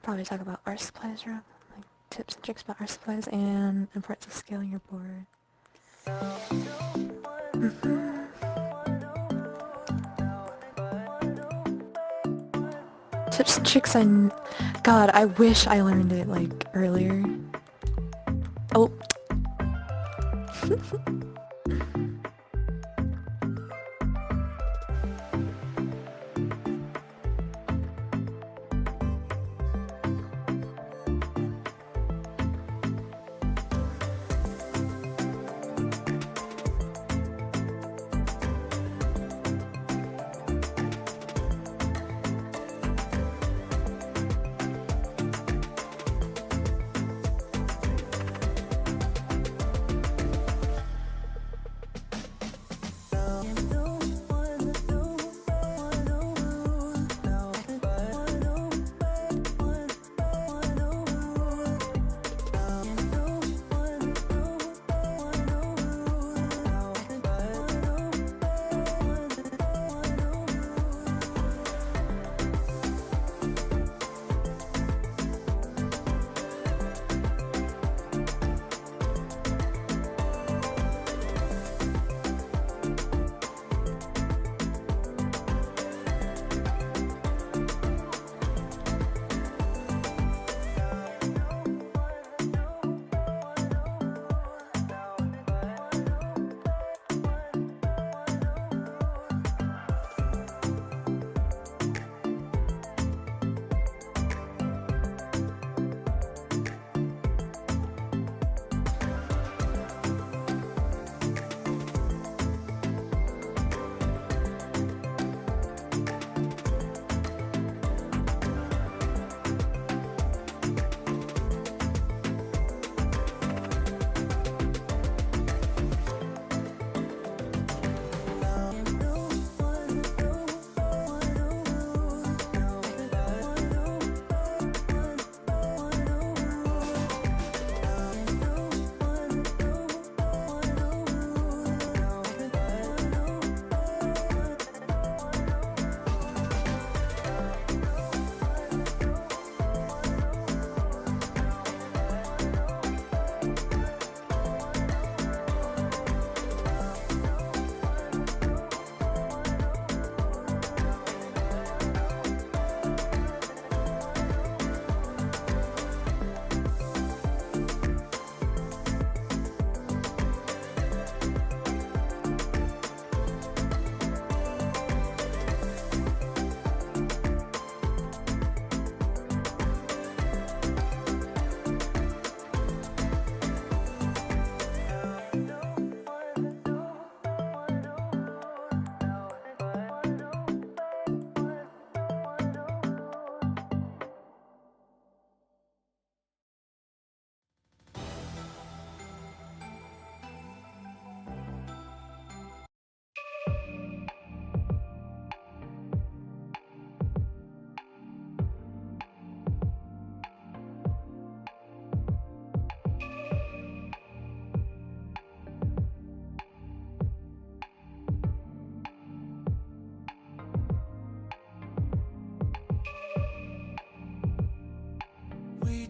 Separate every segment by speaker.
Speaker 1: probably talk about art supplies room, like tips and tricks about art supplies and importance of scaling your board. Tips and tricks God, I wish I learned it like earlier. Oh.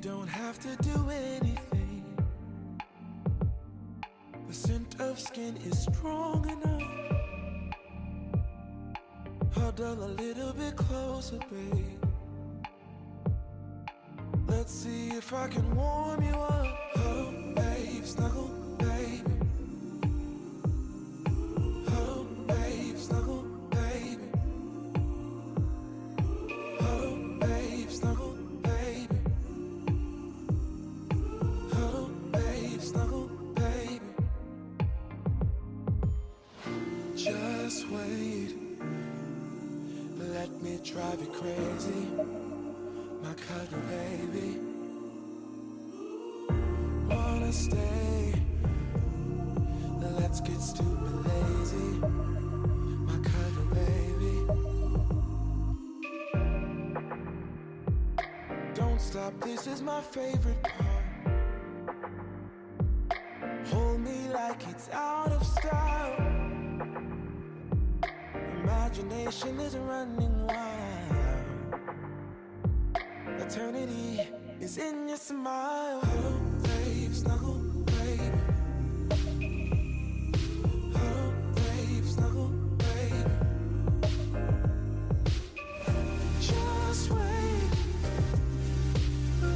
Speaker 2: Don't have to do anything. The scent of skin is strong enough. Huddle a little bit closer, babe. Let's see if I can warm you up. Oh, babe, snuggle, baby. Oh, babe, snuggle, baby. Oh, babe, snuggle. Just wait, let me drive you crazy, my cuddle baby. Wanna stay, let's get stupid lazy, my cuddle baby. Don't stop, this is my favorite part. Hold me like it's out of style. Imagination is running wild. eternity is in your smile. Huddle, babe, snuggle, babe. Huddle, babe, snuggle, babe. Just wait,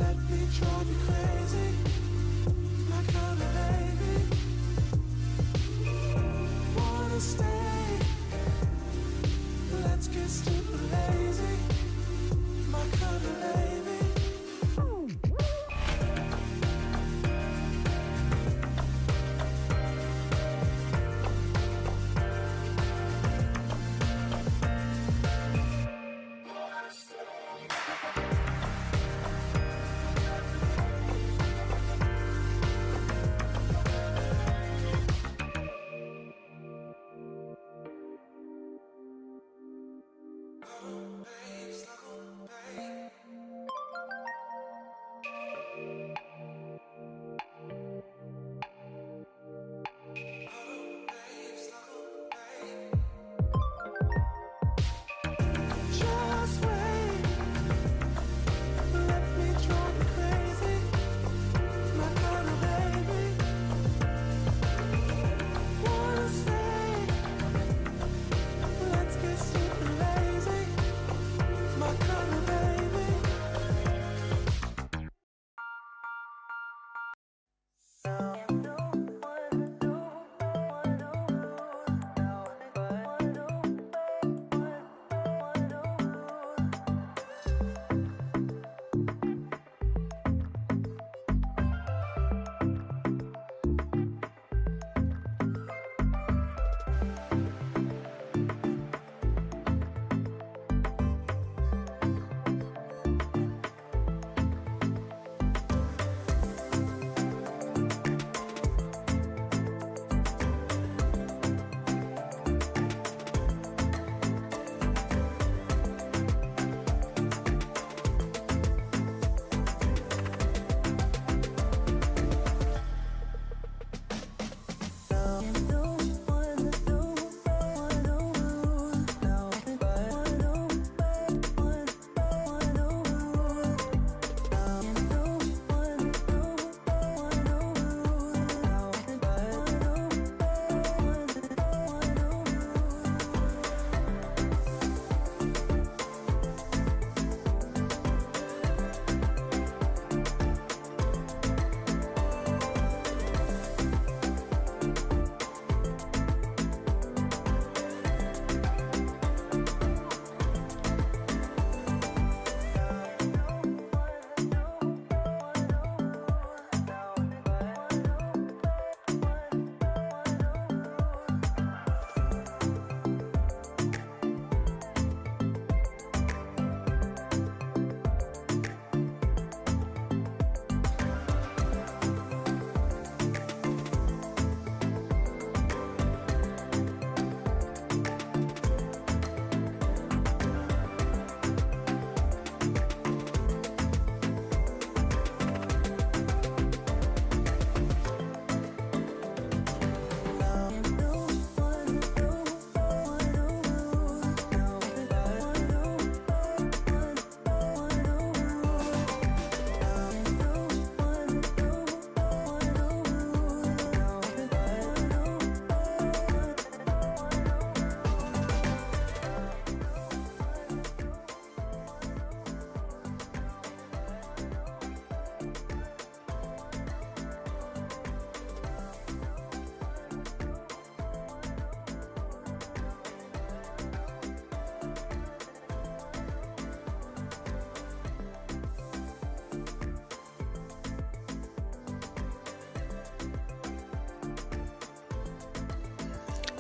Speaker 2: let me drive you crazy, my kind of baby. Wanna stay? Let's get stupid lazy, my kind of baby. Just wait, let me drive you crazy, my kind of baby. Wanna stay? Let's get super lazy, my kind of baby.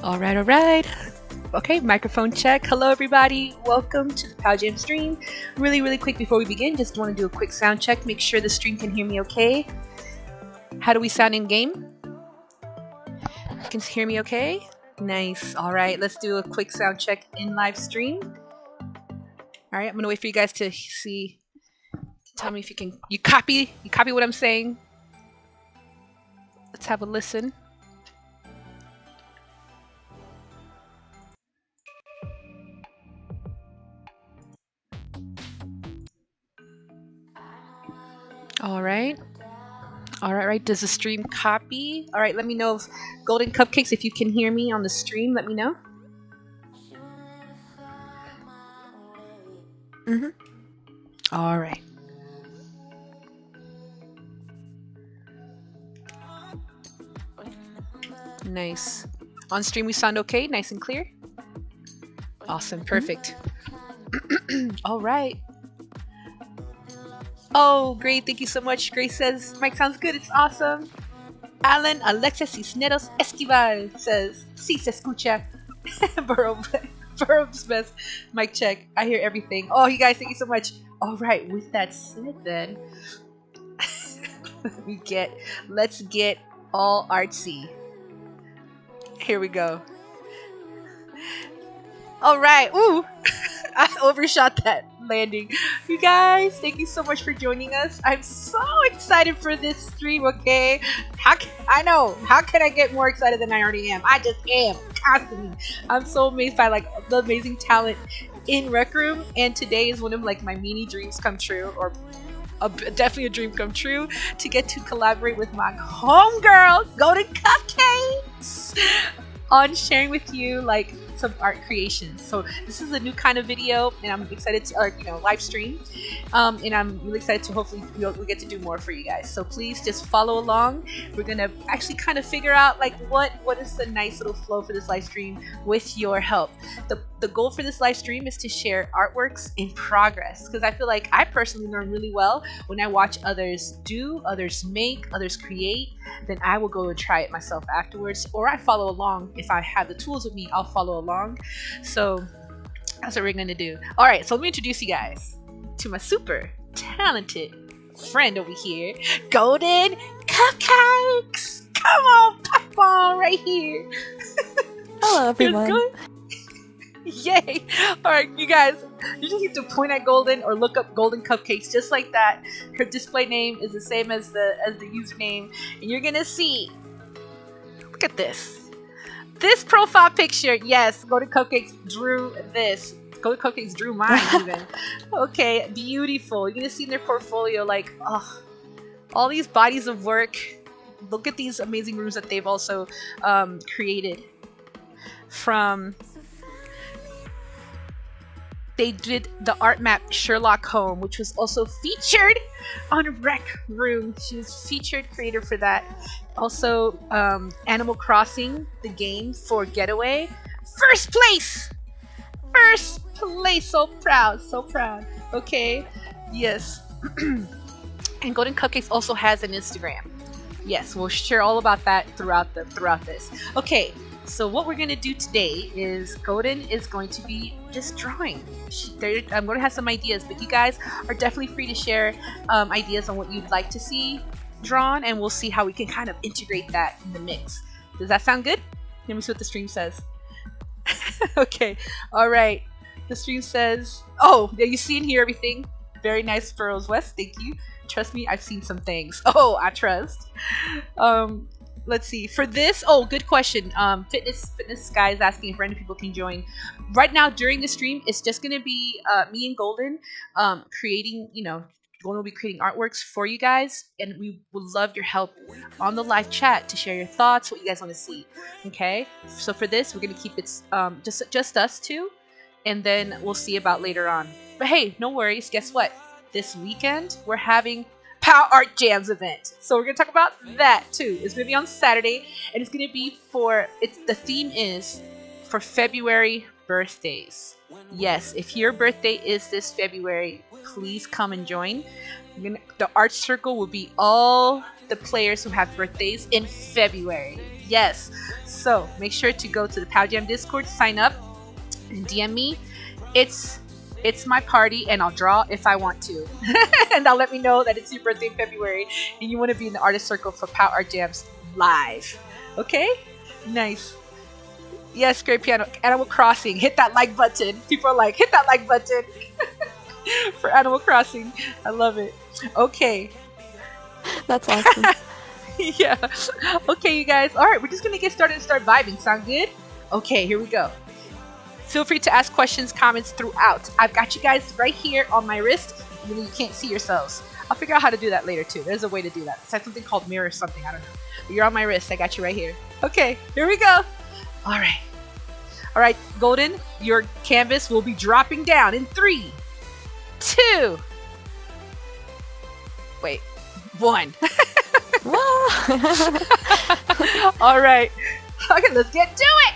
Speaker 3: All right. Okay, microphone check. Hello, everybody. Welcome to the POW Jams stream. Really quick before we begin, just want to do a quick sound check. Make sure the stream can hear me okay. How do we sound in game? You can hear me okay? Nice. All right, let's do a quick sound check in live stream. All right, I'm gonna wait for you guys to see. Tell me if you can. You copy what I'm saying. Let's have a listen. All right. All right, right. Does the stream copy? All right, let me know if Golden Cupcakes, if you can hear me on the stream, let me know.
Speaker 1: Mm-hmm.
Speaker 3: All right. Nice. On stream, we sound okay, nice and clear. Awesome, perfect. All right. Oh, great. Thank you so much. Grace says, Mike sounds good. It's awesome. Alan Alexis Cisneros Esquivel says, sí se escucha. Burrow's best. Mic check. I hear everything. Oh, you guys, thank you so much. All right. With that said, then, let's get all artsy. Here we go. All right. Ooh. I overshot that landing. You guys, thank you so much for joining us. I'm so excited for this stream, okay? I know. How can I get more excited than I already am? I just am, constantly. I'm so amazed by like the amazing talent in RecRoom, and today is one of like my mini dreams come true, or definitely a dream come true, to get to collaborate with my homegirl, Goldencupcakes, on sharing with you like some art creations. So this is a new kind of video, and I'm excited to live stream, and I'm really excited to hopefully we get to do more for you guys. So please just follow along. We're gonna actually kind of figure out like what is the nice little flow for this live stream with your help. The goal for this live stream is to share artworks in progress, because I feel like I personally learn really well when I watch others do, others make, others create. Then I will go and try it myself afterwards, or I follow along. If I have the tools with me, I'll follow along. So that's what we're gonna do. All right, so let me introduce you guys to my super talented friend over here, Golden Cupcakes. Come on, pop on right here.
Speaker 1: Hello, everyone.
Speaker 3: Yay! Alright, you guys, you just need to point at Golden or look up Golden Cupcakes just like that. Her display name is the same as the username, and you're gonna see. Look at this. This profile picture, yes, Golden Cupcakes drew this. Golden Cupcakes drew mine even. Okay, beautiful. You're gonna see in their portfolio like, oh, all these bodies of work. Look at these amazing rooms that they've also created. They did the art map Sherlock Holmes, which was also featured on RecRoom. She was featured creator for that. Also, Animal Crossing, the game for Getaway. First place! First place! So proud, so proud. Okay, yes. And Golden Cupcakes also has an Instagram. Yes, we'll share all about that throughout this. Okay. So what we're going to do today is Golden is going to be just drawing. I'm going to have some ideas, but you guys are definitely free to share ideas on what you'd like to see drawn, and we'll see how we can kind of integrate that in the mix. Does that sound good? Let me see what the stream says. Okay, all right. The stream says, oh, yeah, you see and hear everything. Very nice, Burrows West. Thank you. Trust me, I've seen some things. Oh, I trust. Let's see. For this, oh, good question. Fitness guy is asking if random people can join. Right now, during the stream, it's just going to be me and Golden creating, Golden will be creating artworks for you guys, and we would love your help on the live chat to share your thoughts, what you guys want to see. Okay? So for this, we're going to keep it just us two, and then we'll see about later on. But hey, no worries. Guess what? This weekend, we're having POW Art Jams event. So we're going to talk about that too. It's going to be on Saturday, and it's going to be the theme is for February birthdays. Yes, if your birthday is this February, please come and join. The art circle will be all the players who have birthdays in February. Yes. So make sure to go to the POW Jam Discord, sign up, and DM me. It's my party, and I'll draw if I want to. And I'll let me know that it's your birthday in February and you want to be in the artist circle for POW Art Jams live. Okay? Nice. Yes, great piano. Animal Crossing. Hit that like button. People are like, hit that like button for Animal Crossing. I love it. Okay.
Speaker 1: That's awesome.
Speaker 3: Yeah. Okay, you guys. All right, we're just going to get started and start vibing. Sound good? Okay, here we go. Feel free to ask questions, comments throughout. I've got you guys right here on my wrist. You can't see yourselves. I'll figure out how to do that later too. There's a way to do that. It's like something called mirror something. I don't know. But you're on my wrist. I got you right here. Okay, here we go. All right. All right, Golden, your canvas will be dropping down in 3, 2, wait, 1. All right. Okay, let's get to it.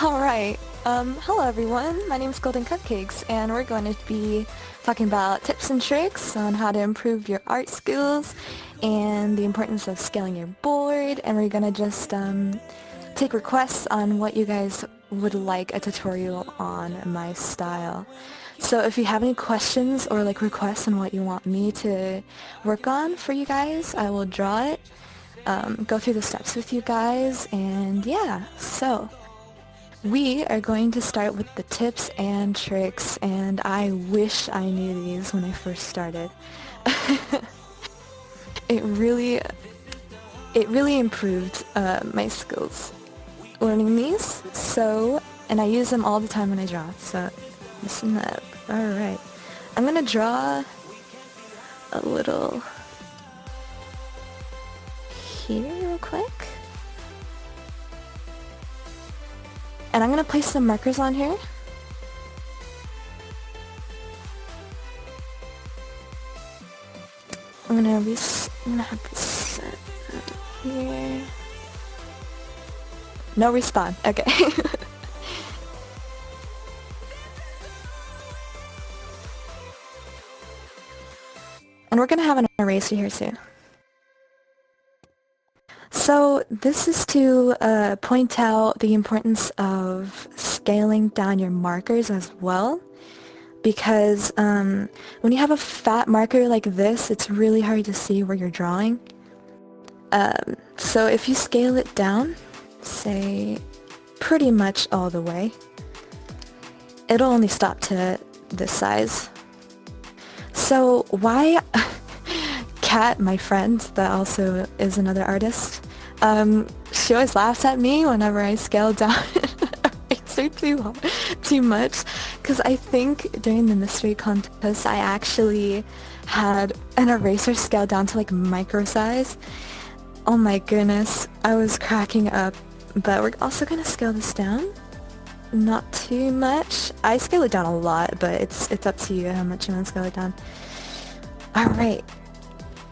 Speaker 1: Alright, hello everyone, my name is Goldencupcakes, and we're going to be talking about tips and tricks on how to improve your art skills and the importance of scaling your board, and we're going to just take requests on what you guys would like a tutorial on my style. So if you have any questions or like requests on what you want me to work on for you guys, I will draw it, go through the steps with you guys, and yeah, so we are going to start with the tips and tricks, and I wish I knew these when I first started. It really improved my skills learning these, so, and I use them all the time when I draw, so listen up. Alright, I'm gonna draw a little here real quick. And I'm gonna place some markers on here. I'm gonna have this set here. No respawn. Okay. And we're gonna have an eraser here too. So this is to point out the importance of scaling down your markers as well, because when you have a fat marker like this, it's really hard to see where you're drawing. So if you scale it down, say pretty much all the way, it'll only stop to this size. So why Kat, my friend, that also is another artist, she always laughs at me whenever I scale down eraser too much, because I think during the mystery contest I actually had an eraser scaled down to like micro size. Oh my goodness, I was cracking up. But we're also gonna scale this down, not too much. I scale it down a lot, but it's up to you how much you want to scale it down. All right.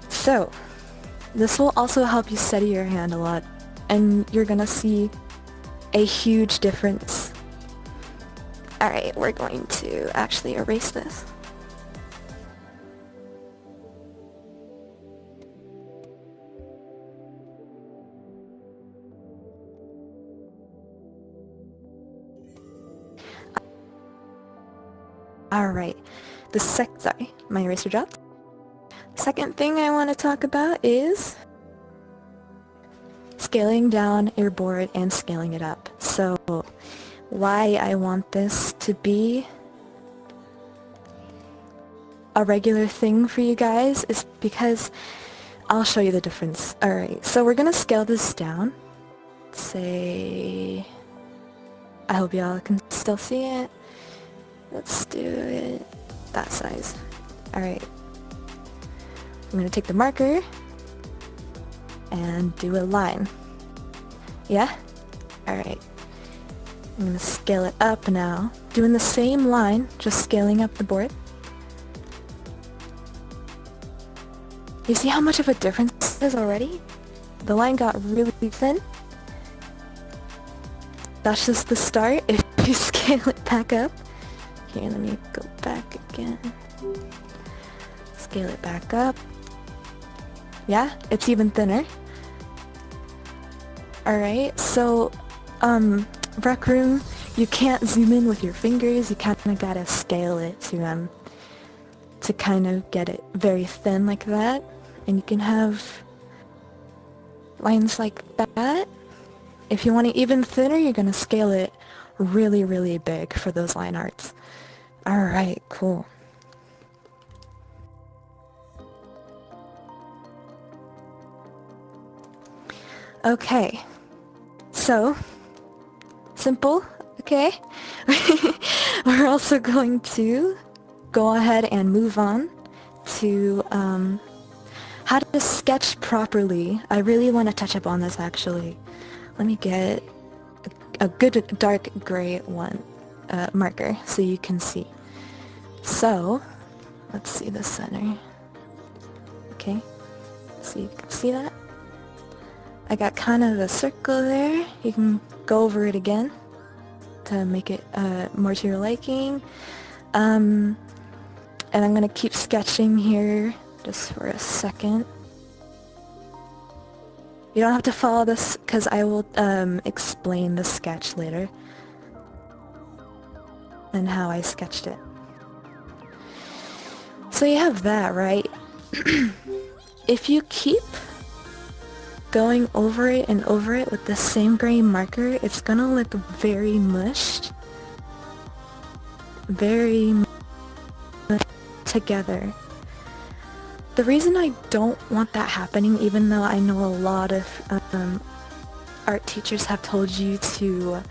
Speaker 1: So, this will also help you steady your hand a lot, and you're gonna see a huge difference. Alright, we're going to actually erase this. Alright, sorry, my eraser dropped. Second thing I want to talk about is scaling down your board and scaling it up. So why I want this to be a regular thing for you guys is because I'll show you the difference. Alright, so we're gonna scale this down. Say, I hope y'all can still see it. Let's do it that size. Alright. I'm gonna take the marker and do a line. Yeah? Alright. I'm gonna scale it up now. Doing the same line, just scaling up the board. You see how much of a difference it is already? The line got really thin. That's just the start. If you scale it back up. Here, let me go back again. Scale it back up. Yeah, it's even thinner. Alright, so, RecRoom, you can't zoom in with your fingers, you kinda gotta scale it to kind of get it very thin like that. And you can have lines like that. If you want it even thinner, you're gonna scale it really, really big for those line arts. Alright, cool. Okay, so, simple, okay? We're also going to go ahead and move on to how to sketch properly. I really want to touch up on this actually. Let me get a good dark gray one marker so you can see. So let's see the center. Okay, so you can see that. I got kind of a circle there. You can go over it again to make it more to your liking. And I'm gonna keep sketching here just for a second. You don't have to follow this because I will explain the sketch later and how I sketched it. So you have that, right? If you keep going over it and over it with the same gray marker, it's gonna look very mushed. Very together. The reason I don't want that happening, even though I know a lot of art teachers have told you to,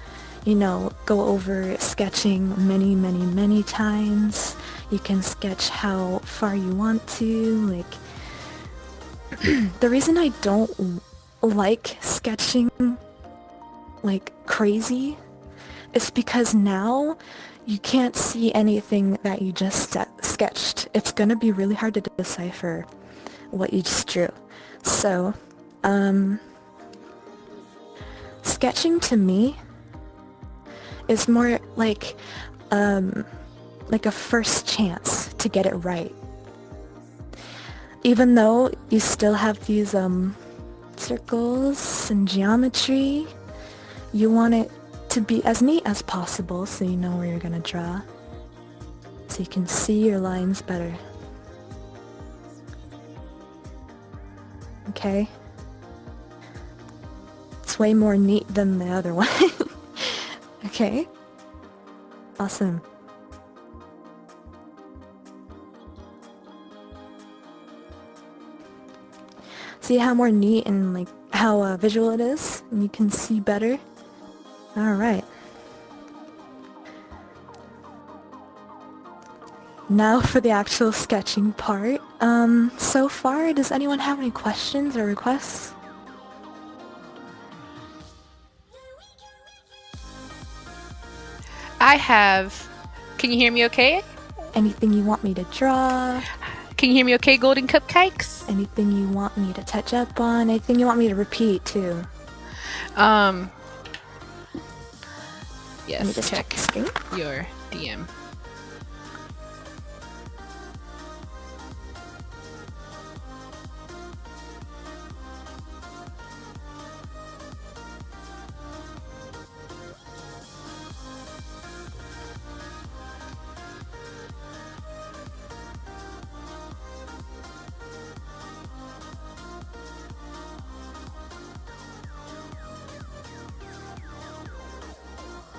Speaker 1: you know, go over sketching many times. You can sketch how far you want to, like, the reason I don't like sketching like crazy is because now you can't see anything that you just sketched. It's gonna be really hard to decipher what you just drew. So, sketching to me is more like a first chance to get it right. Even though you still have these circles and geometry, you want it to be as neat as possible so you know where you're gonna draw, so you can see your lines better. Okay? It's way more neat than the other one. Okay? Awesome. See how more neat and like how visual it is, and you can see better? Alright. Now for the actual sketching part. So far, does anyone have any questions or requests?
Speaker 3: I have. Can you hear me okay?
Speaker 1: Anything you want me to draw?
Speaker 3: Can you hear me okay, Goldencupcakes?
Speaker 1: Anything you want me to touch up on? Anything you want me to repeat too?
Speaker 3: Yes,
Speaker 1: Let me just check the screen.
Speaker 3: your DM.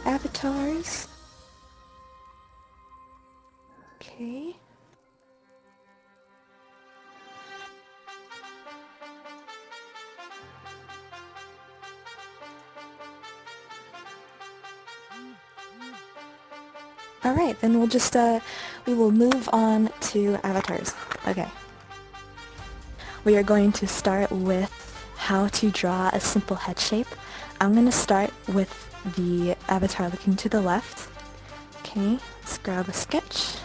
Speaker 1: Avatars. Okay. Alright, then we'll just, we will move on to avatars. Okay. We are going to start with how to draw a simple head shape. I'm going to start with the avatar looking to the left. Okay, let's grab a sketch.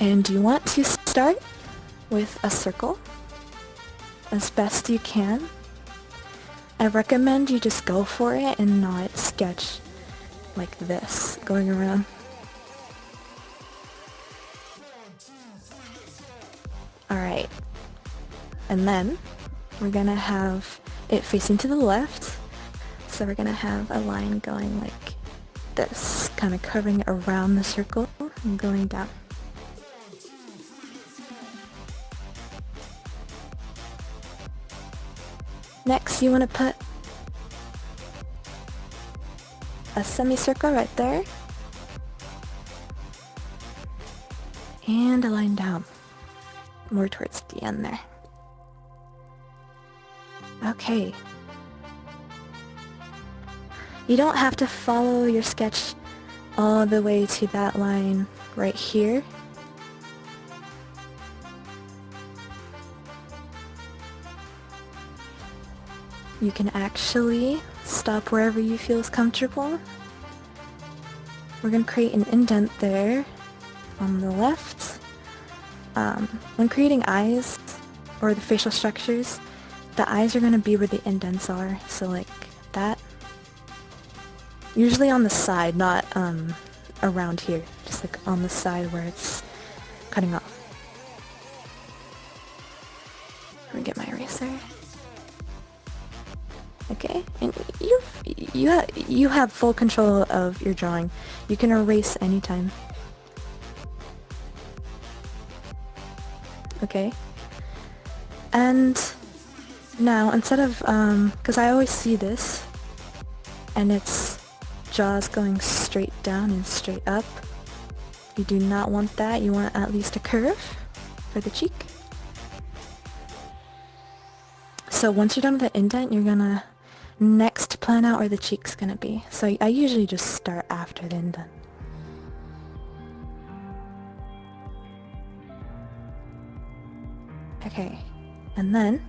Speaker 1: And you want to start with a circle as best you can. I recommend you just go for it and not sketch like this, going around. Alright. And then we're gonna have it facing to the left. So we're gonna have a line going like this, kind of curving around the circle and going down. Next, you want to put a semicircle right there and a line down, more towards the end there. Okay. You don't have to follow your sketch all the way to that line. right here. You can actually stop wherever you feel is comfortable. We're going to create an indent there on the left. When creating eyes or the facial structures, the eyes are going to be where the indents are, so like that. Usually on the side, not around here, just like on the side where it's cutting off. Let me get my eraser. Okay, and you have full control of your drawing. You can erase anytime. Okay. And now instead of because I always see this, and it's jaws going straight down and straight up. You do not want that. You want at least a curve for the cheek. So once you're done with the indent, you're gonna next plan out where the cheek's gonna be. So I usually just start after the indent. Okay, and then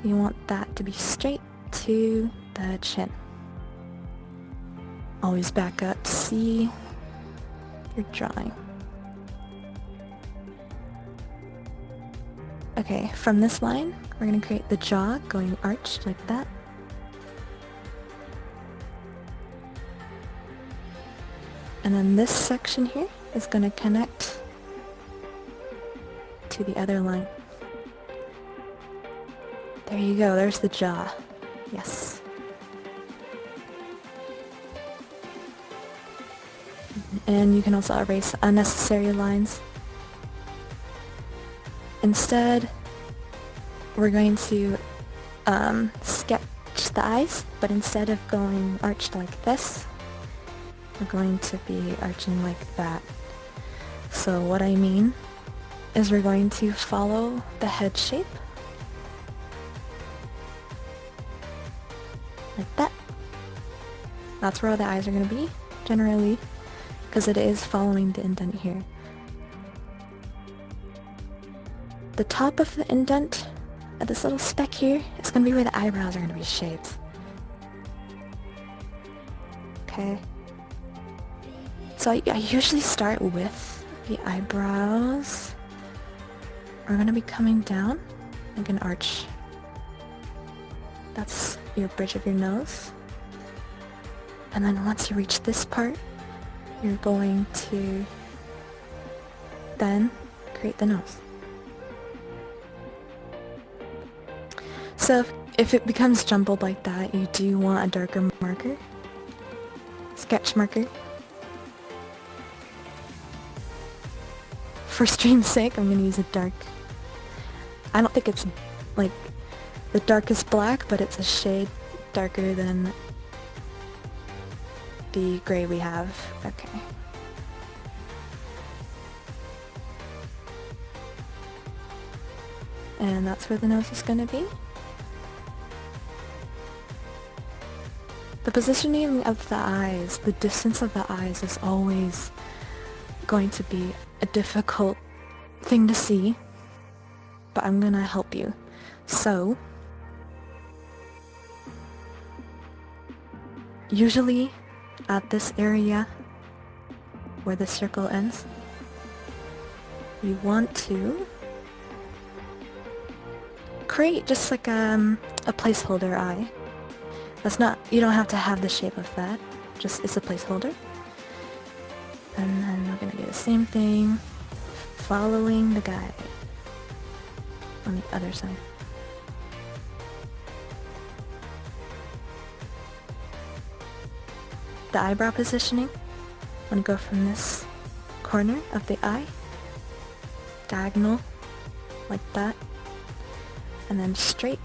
Speaker 1: you want that to be straight to the chin. Always back up to see your drawing. Okay, from this line, we're going to create the jaw going arched like that. And then this section here is going to connect to the other line. There you go, there's the jaw. Yes. And you can also erase unnecessary lines. Instead, we're going to sketch the eyes, but instead of going arched like this, we're going to be arching like that. So what I mean is we're going to follow the head shape. Like that. That's where all the eyes are going to be, generally, because it is following the indent here. The top of the indent, at this little speck here, is going to be where the eyebrows are going to be shaped. Okay. So I usually start with the eyebrows. We're going to be coming down like an arch. That's your bridge of your nose. And then once you reach this part, you're going to then create the nose. So if it becomes jumbled like that, you do want a darker marker. Sketch marker. For stream's sake, I'm going to use a dark. I don't think it's like the darkest black, but it's a shade darker than the gray we have. Okay. And that's where the nose is going to be. The positioning of the eyes, the distance of the eyes is always going to be a difficult thing to see, but I'm going to help you. So, usually at this area where the circle ends, you want to create just like a placeholder eye. That's not, you don't have to have the shape of that, just it's a placeholder. And then we're gonna do the same thing, following the guy on the other side. The eyebrow positioning, I'm gonna go from this corner of the eye, diagonal, like that, and then straight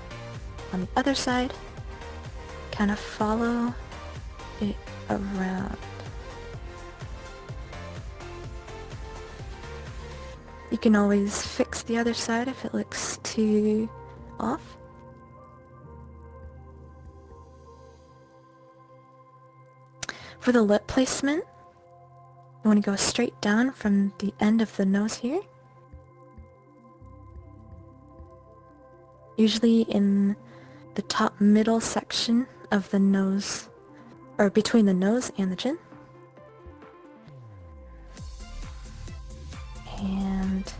Speaker 1: on the other side, kind of follow it around. You can always fix the other side if it looks too off. For the lip placement, You want to go straight down from the end of the nose here. Usually in the top middle section of the nose, or between the nose and the chin. And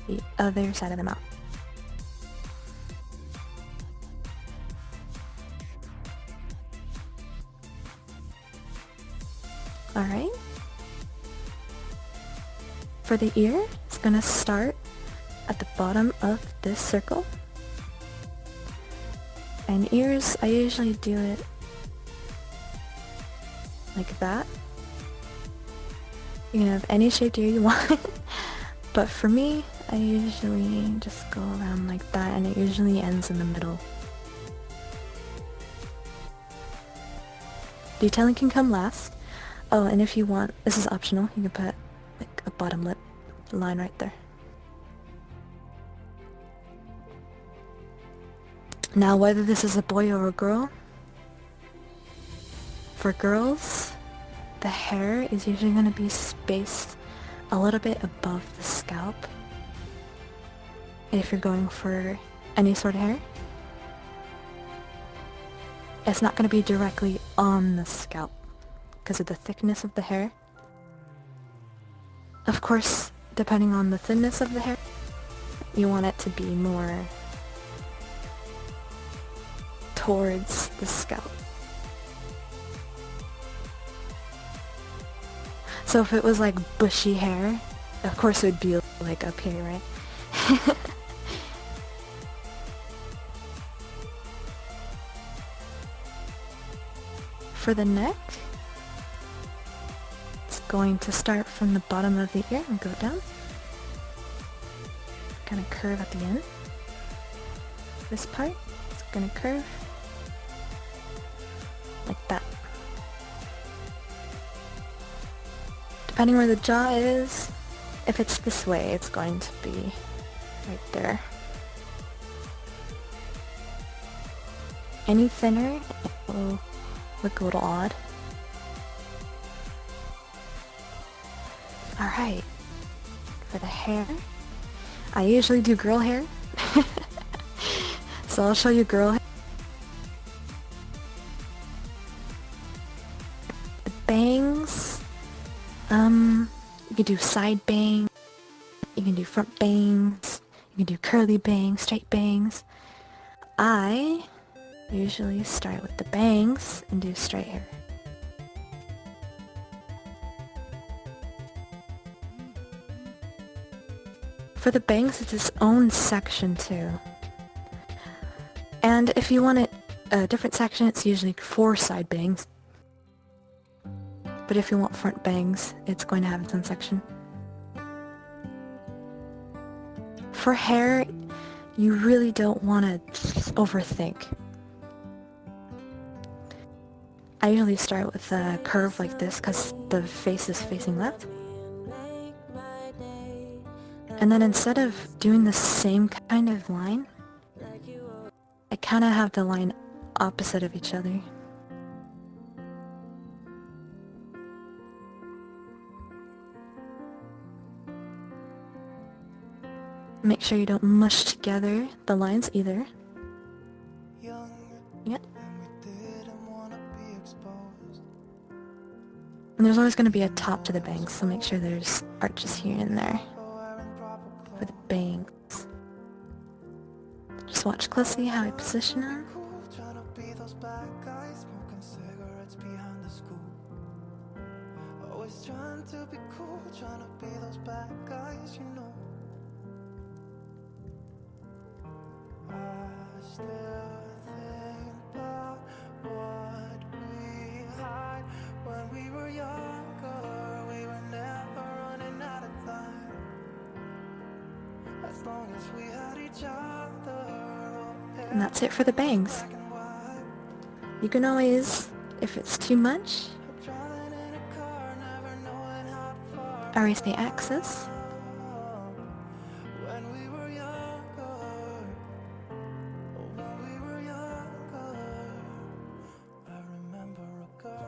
Speaker 1: the other side of the mouth. Alright. For the ear, it's gonna start at the bottom of this circle. And ears, I usually do it like that. You can have any shaped ear you want. But for me, I usually just go around like that, and it usually ends in the middle. Detailing can come last. Oh, and if you want, this is optional, you can put like a bottom lip line right there. Now, whether this is a boy or a girl, for girls, the hair is usually going to be spaced a little bit above the scalp. If you're going for any sort of hair, it's not going to be directly on the scalp because of the thickness of the hair. Of course, depending on the thinness of the hair, you want it to be more towards the scalp. So if it was like bushy hair, of course it would be like up here, right? For the neck, it's going to start from the bottom of the ear and go down. Kind of curve at the end. This part is going to curve like that. Depending where the jaw is, if it's this way, it's going to be right there. Any thinner, it will look a little odd. Alright, for the hair, I usually do girl hair. So I'll show you girl hair. The bangs, you can do side bangs, you can do front bangs, you can do curly bangs, straight bangs. I usually start with the bangs and do straight hair. For the bangs, it's its own section too. And if you want it a different section, it's usually 4 side bangs. But if you want front bangs, it's going to have its own section. For hair, you really don't want to overthink. I usually start with a curve like this because the face is facing left. And then instead of doing the same kind of line, I kind of have the line opposite of each other. Make sure you don't mush together the lines either. Yeah. And there's always going to be a top to the bangs, so make sure there's arches here and there for the bangs. Just watch closely how I position them.
Speaker 2: Trying to be cool, trying to be those bad guys, you know. I still think about what we had when we were younger. We were never running out of time. As long as we had each other.
Speaker 1: And that's it for the bangs. You can always, if it's too much, erase the excess.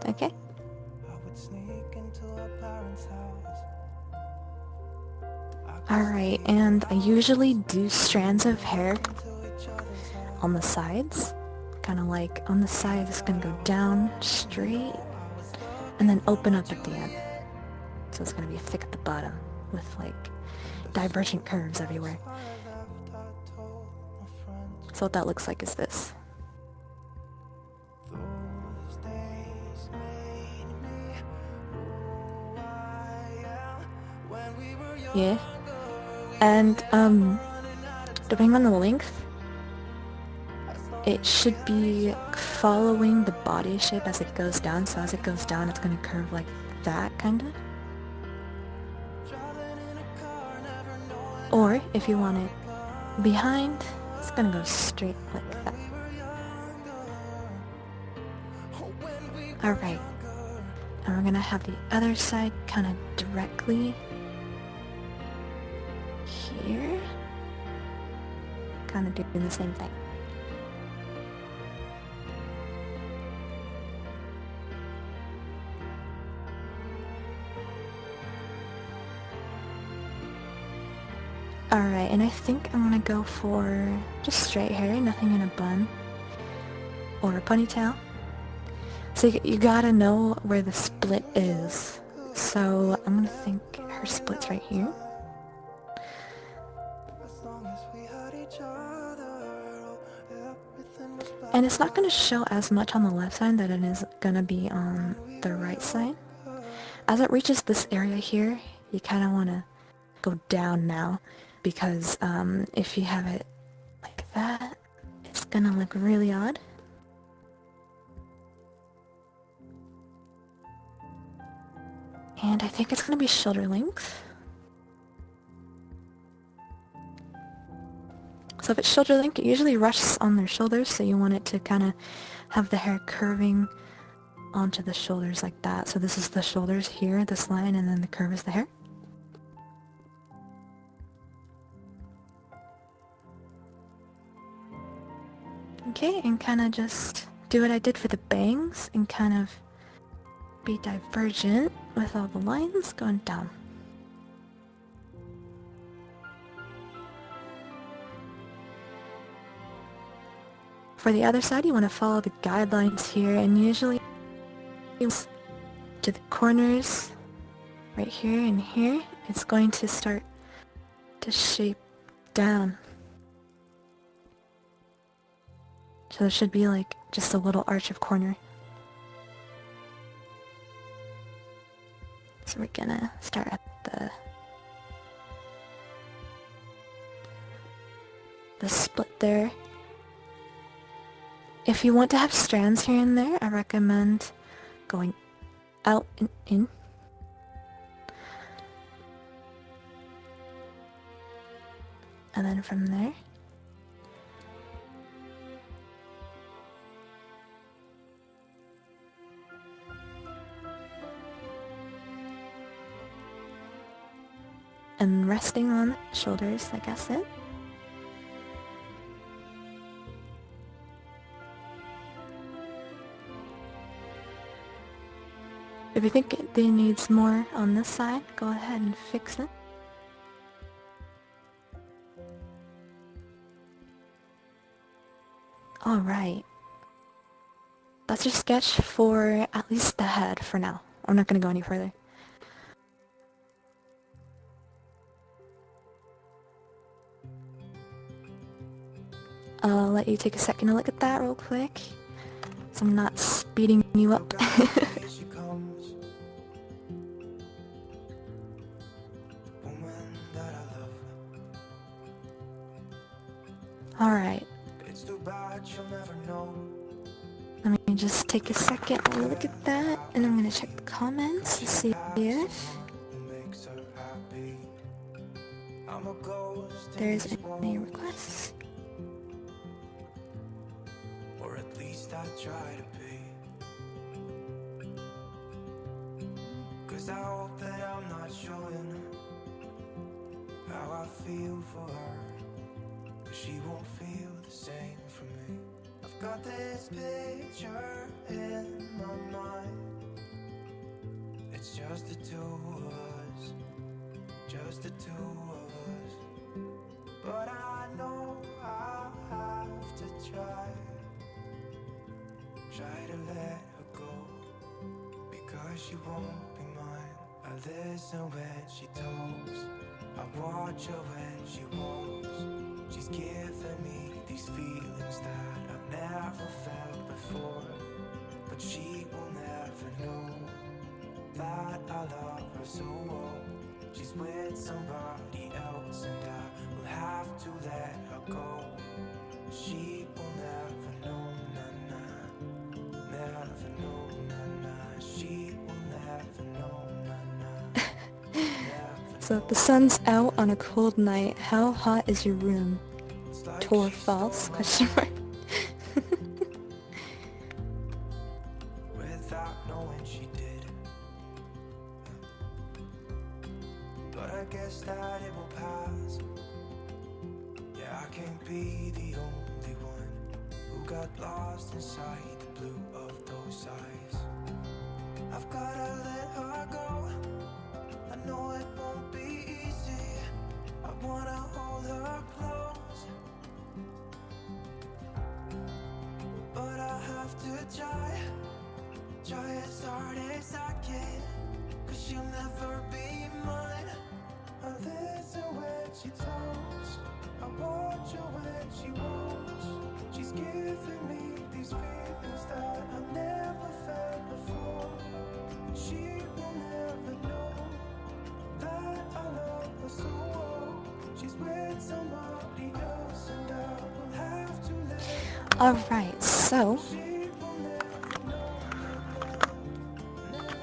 Speaker 1: Okay. Alright, and I usually do strands of hair on the sides. Kind of like on the side, it's gonna go down straight and then open up at the end. So it's gonna be thick at the bottom with like divergent curves everywhere. So what that looks like is this. Yeah. And depending on the length, it should be following the body shape as it goes down. So as it goes down, it's gonna curve like that, kind of. Or if you want it behind, it's gonna go straight like that. Alright, and we're gonna have the other side kind of directly here. Kind of doing the same thing. Alright, and I think I'm gonna go for just straight hair, nothing in a bun or a ponytail. So you gotta know where the split is. So I'm gonna think her split's right here. And it's not gonna show as much on the left side that it is gonna be on the right side. As it reaches this area here, you kinda wanna go down now, because if you have it like that, it's gonna look really odd. And I think it's gonna be shoulder length. So if it's shoulder length, it usually rests on their shoulders, so you want it to kind of have the hair curving onto the shoulders like that. So this is the shoulders here, this line, and then the curve is the hair. Okay, and kind of just do what I did for the bangs and kind of be divergent with all the lines going down. For the other side, you want to follow the guidelines here, and usually to the corners right here and here, it's going to start to shape down. So there should be like just a little arch of corner. So we're gonna start at the split there. If you want to have strands here and there, I recommend going out and in. And then from there, and resting on the shoulders, like I said. If you think it needs more on this side, go ahead and fix it. Alright. That's your sketch for at least the head for now. I'm not going to go any further. I'll let you take a second to look at that real quick, so I'm not speeding you up. Alright. Let me just take a second to look at that, and I'm gonna check the comments to see if there's any requests.
Speaker 2: Or at least I try to be. 'Cause I hope that I'm not showing how I feel for her, but she won't feel the same for me. I've got this picture in my mind. It's just the two of us, just the two of us. but I know I'll have to try to let her go, because she won't be mine. I listen when she talks, I watch her when she walks. She's giving me these feelings that I've never felt before, but she will never know that I love her so well. She's with somebody else and I will have to let her go. She will never know, nah, nah. Never know, nah, nah. She will never know, nah, nah. Never
Speaker 1: So the sun's out on a cold night. How hot is your room?
Speaker 2: It's like
Speaker 1: True or
Speaker 2: she
Speaker 1: false?
Speaker 2: stole my
Speaker 1: Question mark.
Speaker 2: without knowing she did. But I guess that it will pass. Yeah, I can't be the only one who got lost inside the blue of those eyes. I've gotta let her go. I know it won't be easy. I wanna hold her close, but I have to try as hard as I can, 'cause she'll never be mine. I listen when she talks, I watch her when she walks. She's giving me these feelings that I've never felt before. She will never know that I love her so well. She's with somebody else and I will have to let her go.
Speaker 1: Alright, so
Speaker 2: She will never know, never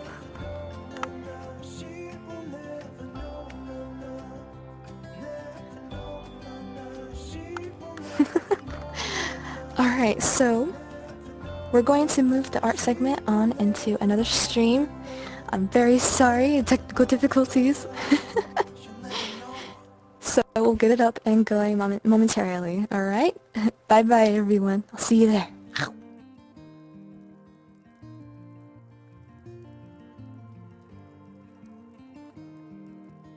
Speaker 2: know. She will never know, never know. She will never
Speaker 1: alright, so we're going to move the art segment on into another stream. I'm very sorry, technical difficulties. So we'll get it up and going momentarily, alright? Bye bye everyone, I'll see you there.